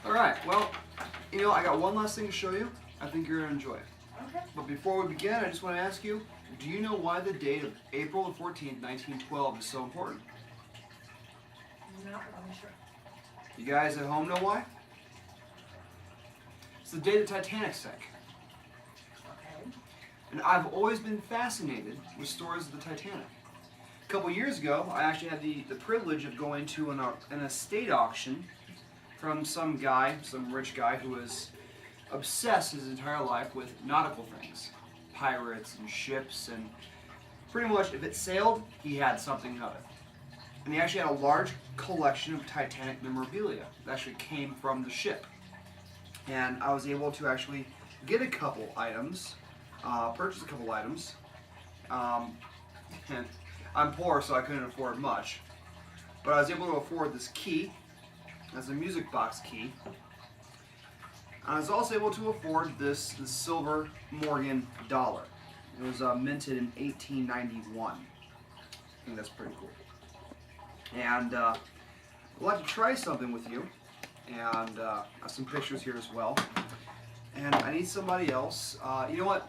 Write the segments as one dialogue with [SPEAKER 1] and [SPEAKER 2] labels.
[SPEAKER 1] Alright, well, you know, I got one last thing to show you. I think you're going to enjoy it.
[SPEAKER 2] Okay.
[SPEAKER 1] But before we begin, I just want to ask you, do you know why the date of April the 14th, 1912 is so important?
[SPEAKER 2] Not really sure.
[SPEAKER 1] You guys at home know why? It's the day the Titanic sank.
[SPEAKER 2] Okay.
[SPEAKER 1] And I've always been fascinated with stories of the Titanic. A couple years ago, I actually had the privilege of going to an estate auction from some guy, some rich guy who was obsessed his entire life with nautical things. Pirates and ships, and pretty much if it sailed, he had something of it. And he actually had a large collection of Titanic memorabilia that actually came from the ship. And I was able to actually get a couple items, purchase a couple items. And I'm poor, so I couldn't afford much. But I was able to afford this key. That's a music box key. I was also able to afford this silver Morgan dollar. It was minted in 1891. I think that's pretty cool. And I'd like to try something with you. And I have some pictures here as well. And I need somebody else. You know what?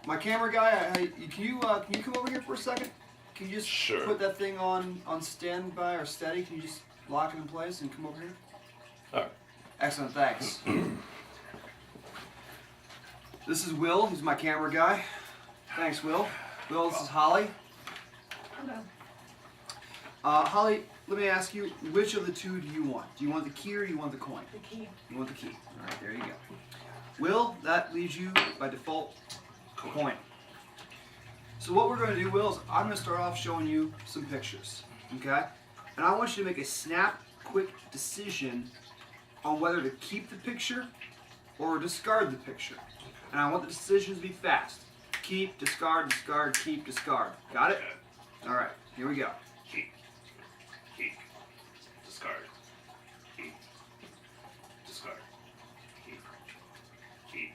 [SPEAKER 1] My camera guy, can you come over here for a second? Can you just put that thing on standby or steady? Can you just lock it in place and come over here?
[SPEAKER 3] All right.
[SPEAKER 1] Excellent, thanks. This is Will. He's my camera guy. Thanks, Will. Will, this is Holly.
[SPEAKER 2] Hello.
[SPEAKER 1] Holly, let me ask you, which of the two do you want? Do you want the key or do you want the coin?
[SPEAKER 2] The key.
[SPEAKER 1] You want the key. All right, there you go. Will, that leaves you, by default, a coin. So what we're going to do, Will, is I'm going to start off showing you some pictures, okay? And I want you to make a snap, quick decision on whether to keep the picture or discard the picture. And I want the decisions to be fast. Keep, discard, discard, keep, discard. Got it? All right, here we go.
[SPEAKER 3] Keep. Keep. Discard. Keep. Discard. Keep. Keep.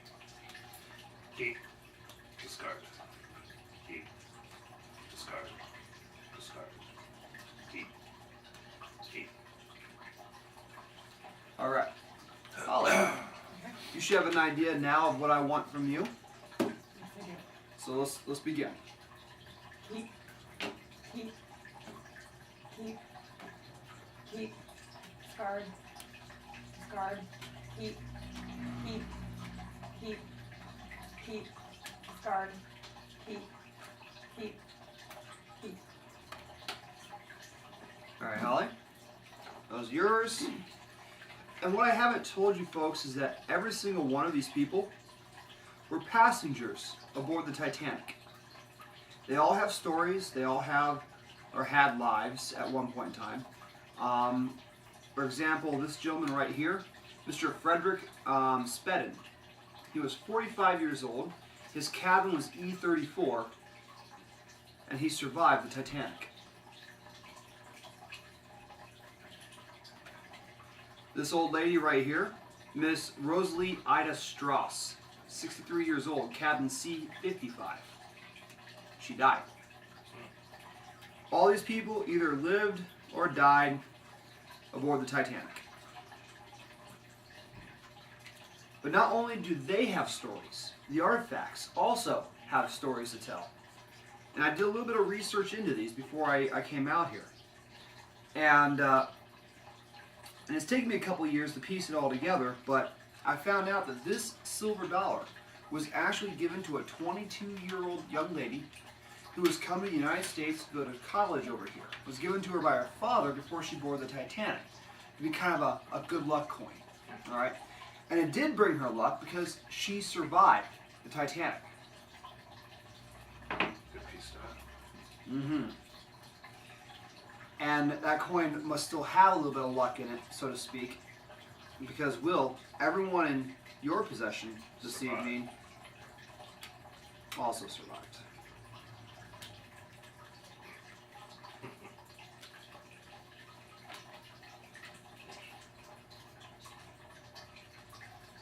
[SPEAKER 3] Keep. Discard. Keep. Discard. Discard. Keep. Keep.
[SPEAKER 1] All right. Holly, you should have an idea now of what I want from you. So let's begin.
[SPEAKER 2] Keep. Keep. Keep. Keep. Discard. Discard. Keep. Keep. Keep. Keep. Discard. Keep. Keep. Keep.
[SPEAKER 1] All right, Holly. Those are yours. And what I haven't told you folks is that every single one of these people were passengers aboard the Titanic. They all have stories. They all have or had lives at one point in time. For example, this gentleman right here, Mr. Frederick Spedden. He was 45 years old. His cabin was E34, and he survived the Titanic. This old lady right here, Miss Rosalie Ida Strauss, 63 years old, cabin C55. She died. All these people either lived or died aboard the Titanic. But not only do they have stories, the artifacts also have stories to tell. And I did a little bit of research into these before I came out here. And it's taken me a couple of years to piece it all together, but I found out that this silver dollar was actually given to a 22-year-old young lady who was coming to the United States to go to college over here. It was given to her by her father before she boarded the Titanic. To be kind of a good luck coin. All right? And it did bring her luck because she survived the Titanic.
[SPEAKER 3] Good piece to have.
[SPEAKER 1] Mm-hmm. And that coin must still have a little bit of luck in it, so to speak, because Will, everyone in your possession this evening also survived.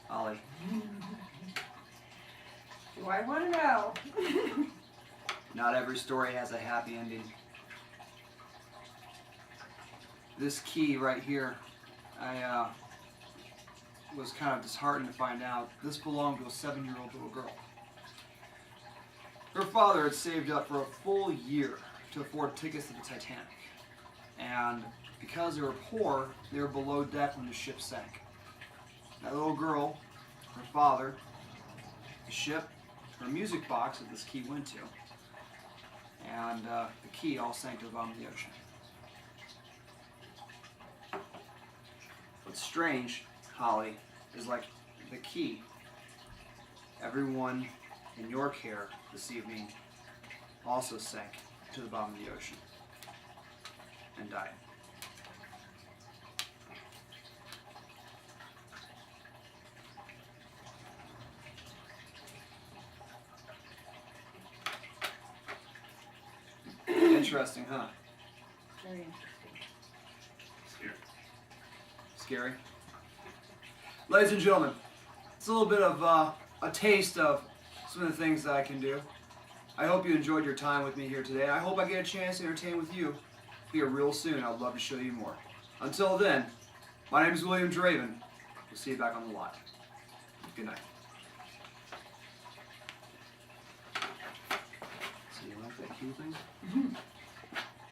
[SPEAKER 1] Ollie.
[SPEAKER 2] Do I want to know?
[SPEAKER 1] Not every story has a happy ending. This key right here, I was kind of disheartened to find out this belonged to a 7-year-old little girl. Her father had saved up for a full year to afford tickets to the Titanic. And because they were poor, they were below deck when the ship sank. That little girl, her father, the ship, her music box that this key went to, and the key all sank to the bottom of the ocean. What's strange, Holly, is like the key, everyone in your care this evening also sank to the bottom of the ocean and died. Interesting, huh?
[SPEAKER 2] Very interesting.
[SPEAKER 3] Here.
[SPEAKER 1] Scary. Ladies and gentlemen, it's a little bit of a taste of some of the things that I can do. I hope you enjoyed your time with me here today. I hope I get a chance to entertain with you here real soon. I'd love to show you more. Until then, my name is William Draven. We'll see you back on the lot. Good night. So you like that cue thing?